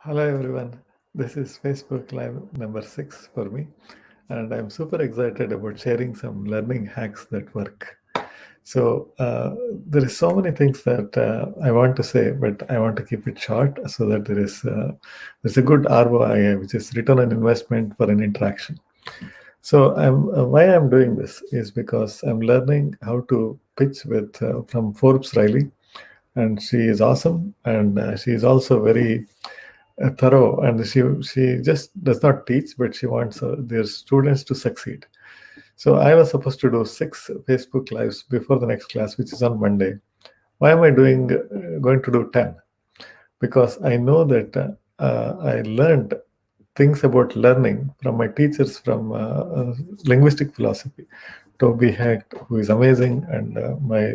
Hello everyone. This is Facebook Live number 6 for me, and I'm super excited about sharing some learning hacks that work. So there is so many things that I want to say, but I want to keep it short so that there's a good ROI, which is return on investment for an interaction. So why I'm doing this is because I'm learning how to pitch with from Forbes Riley, and she is awesome, and she is also very thorough, and she just does not teach, but she wants their students to succeed. So I was supposed to do 6 Facebook lives before the next class, which is on Monday. Why am I going to do 10? Because I know that I learned things about learning from my teachers from linguistic philosophy. Toby Hecht, who is amazing, and my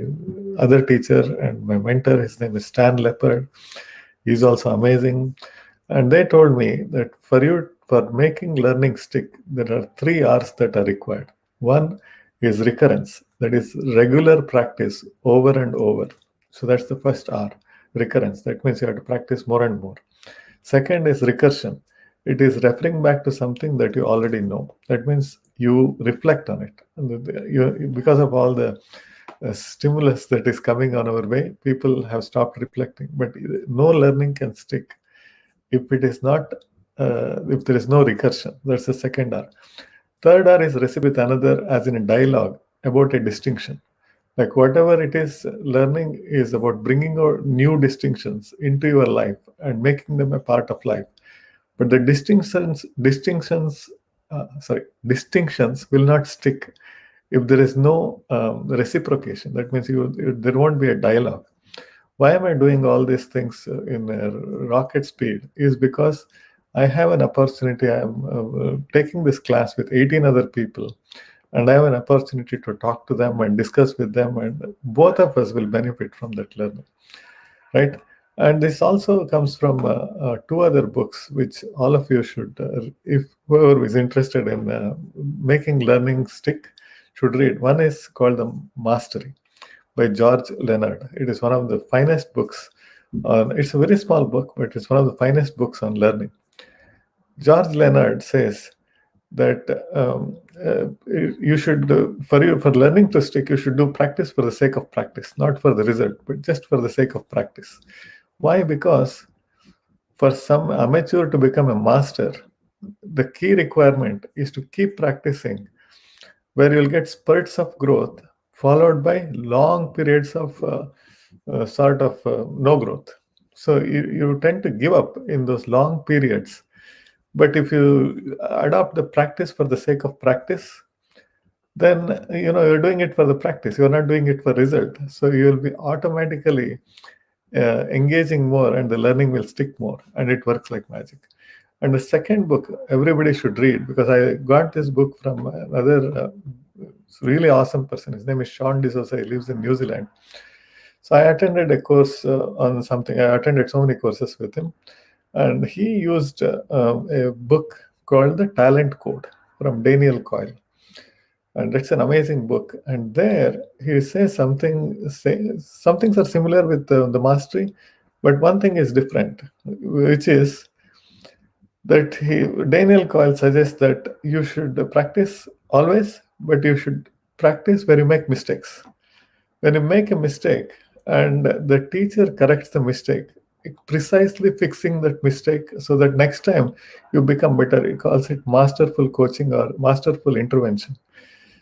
other teacher and my mentor, his name is Stan Leopard. He's also amazing. And they told me that for making learning stick, there are 3 R's that are required. One is recurrence, that is regular practice over and over. So that's the first R, recurrence. That means you have to practice more and more. Second is recursion. It is referring back to something that you already know. That means you reflect on it. Because of all the stimulus that is coming on our way, people have stopped reflecting. But no learning can stick if it is not if there is no recursion. That's the second R. Third R is recipe with another, as in a dialogue about a distinction. Like whatever it is, learning is about bringing out new distinctions into your life and making them a part of life. But the distinctions will not stick if there is no reciprocation. That means there won't be a dialogue. Why am I doing all these things in rocket speed? Is because I have an opportunity. I'm taking this class with 18 other people, and I have an opportunity to talk to them and discuss with them, and both of us will benefit from that learning, right? And this also comes from 2 other books, which all of you should, if whoever is interested in making learning stick, should read. One is called The Mastery by George Leonard. It is one of the finest books. It's a very small book, but it's one of the finest books on learning. George Leonard says that you should, for learning to stick, you should do practice for the sake of practice, not for the result, but just for the sake of practice. Why? Because for some amateur to become a master, the key requirement is to keep practicing, where you'll get spurts of growth followed by long periods of no growth. So you tend to give up in those long periods. But if you adopt the practice for the sake of practice, then you're doing it for the practice. You're not doing it for result. So you will be automatically engaging more, and the learning will stick more, and it works like magic. And the second book everybody should read, because I got this book from another really awesome person. His name is Sean D'Souza. He lives in New Zealand. So I attended a course on something. I attended so many courses with him, and he used a book called The Talent Code from Daniel Coyle. And it's an amazing book. And there he says some things are similar with the mastery, but one thing is different, which is that Daniel Coyle suggests that you should practice always, but you should practice where you make mistakes. When you make a mistake and the teacher corrects the mistake, precisely fixing that mistake so that next time you become better. He calls it masterful coaching or masterful intervention.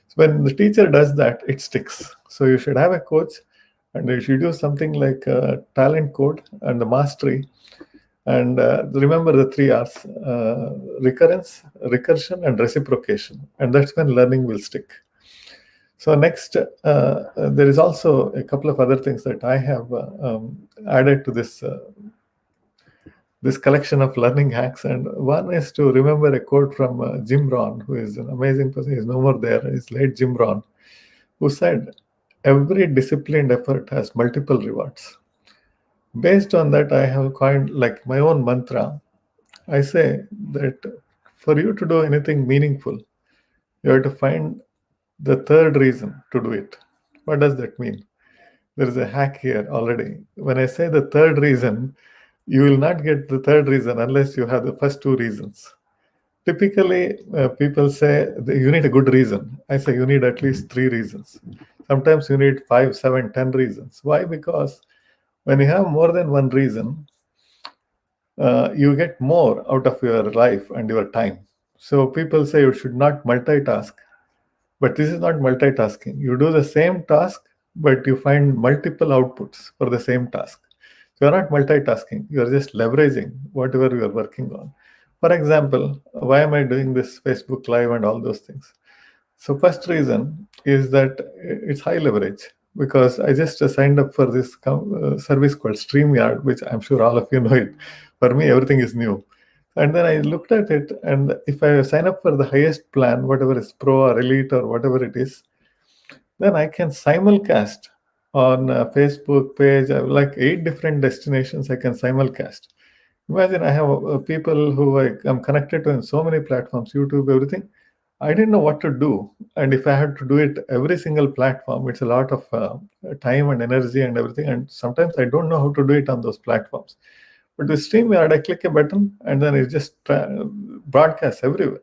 So when the teacher does that, it sticks. So you should have a coach, and you should do something like talent code and the mastery. And remember the 3 R's: recurrence, recursion, and reciprocation. And that's when learning will stick. So next, there is also a couple of other things that I have added to this collection of learning hacks. And one is to remember a quote from Jim Rohn, who is an amazing person. He's no more there. He's late Jim Rohn, who said, "Every disciplined effort has multiple rewards." Based on that, I have coined like my own mantra. I say that for you to do anything meaningful, you have to find the third reason to do it. What does that mean? There is a hack here already. When I say the third reason, You will not get the third reason unless you have the first two reasons. Typically, people say you need a good reason. I say you need at least three reasons. Sometimes you need 5, 7, 10 reasons. Why? Because when you have more than one reason, you get more out of your life and your time. So people say you should not multitask, but this is not multitasking. You do the same task, but you find multiple outputs for the same task. So you're not multitasking, you're just leveraging whatever you're working on. For example, why am I doing this Facebook Live and all those things? So first reason is that it's high leverage, because I just signed up for this service called StreamYard, which I'm sure all of you know it. For me, everything is new. And then I looked at it, and if I sign up for the highest plan, whatever is Pro or Elite or whatever it is, then I can simulcast on a Facebook page. I have like 8 different destinations I can simulcast. Imagine I have people who I'm connected to in so many platforms, YouTube, everything. I didn't know what to do. And if I had to do it every single platform, it's a lot of time and energy and everything. And sometimes I don't know how to do it on those platforms. But with StreamYard, I click a button and then it just broadcasts everywhere.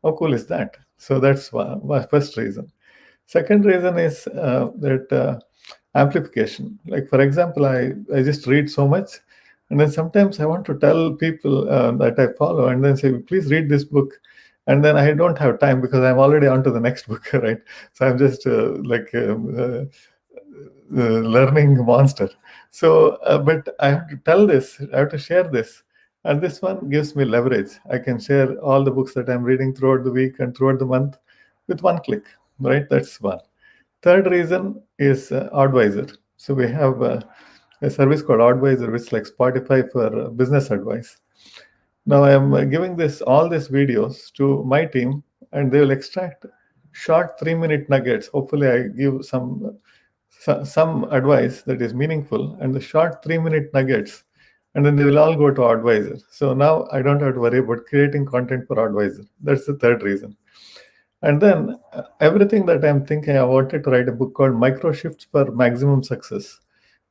How cool is that? So that's my first reason. Second reason is that amplification. Like, for example, I just read so much, and then sometimes I want to tell people that I follow and then say, please read this book. And then I don't have time because I'm already on to the next book, right? So I'm just learning monster. So, but I have to tell this, I have to share this. And this one gives me leverage. I can share all the books that I'm reading throughout the week and throughout the month with one click, right? That's one. Third reason is Advisor. So we have a service called Advisor, which is like Spotify for business advice. Now I am giving all these videos to my team, and they will extract short 3-minute nuggets. Hopefully, I give some advice that is meaningful, and the short 3-minute nuggets, and then they will all go to Advisor. So now I don't have to worry about creating content for Advisor. That's the third reason. And then everything that I'm thinking, I wanted to write a book called Microshifts for Maximum Success.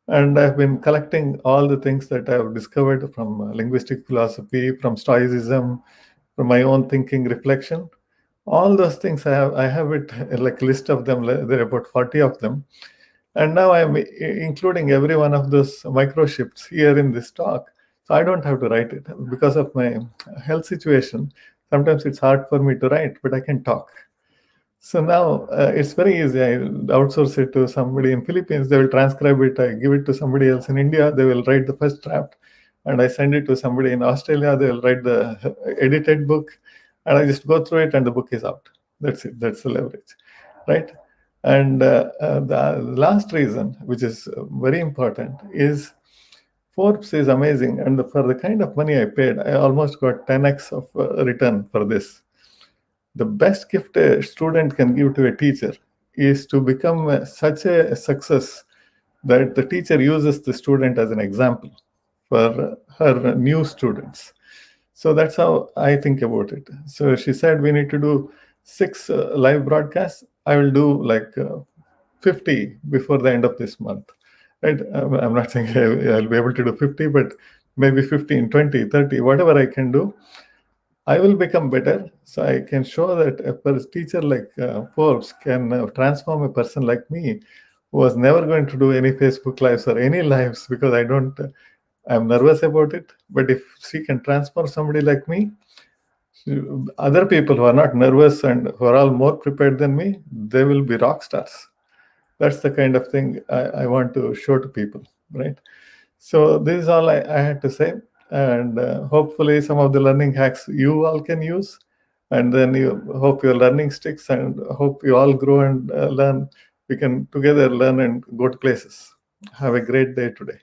And I've been collecting all the things that I've discovered from linguistic philosophy, from Stoicism, from my own thinking, reflection. All those things I have it like a list of them. There are about 40 of them. And now I'm including every one of those microshifts here in this talk. So I don't have to write it because of my health situation. Sometimes it's hard for me to write, but I can talk. So now it's very easy. I outsource it to somebody in Philippines. They will transcribe it. I give it to somebody else in India. They will write the first draft, and I send it to somebody in Australia. They will write the edited book, and I just go through it, and the book is out. That's it. That's the leverage, right? And the last reason, which is very important, is Forbes is amazing. And for the kind of money I paid, I almost got 10x of return for this. The best gift a student can give to a teacher is to become such a success that the teacher uses the student as an example for her new students. So that's how I think about it. So she said we need to do 6 live broadcasts. I will do like 50 before the end of this month. Right? I'm not saying I'll be able to do 50, but maybe 15, 20, 30, whatever I can do, I will become better. So I can show that a teacher like Forbes can transform a person like me who was never going to do any Facebook lives or any lives because I'm nervous about it. But if she can transform somebody like me, other people who are not nervous and who are all more prepared than me, they will be rock stars. That's the kind of thing I want to show to people, right? So this is all I had to say. And hopefully some of the learning hacks you all can use. And then you hope your learning sticks, and hope you all grow and learn. We can together learn and go to places. Have a great day today.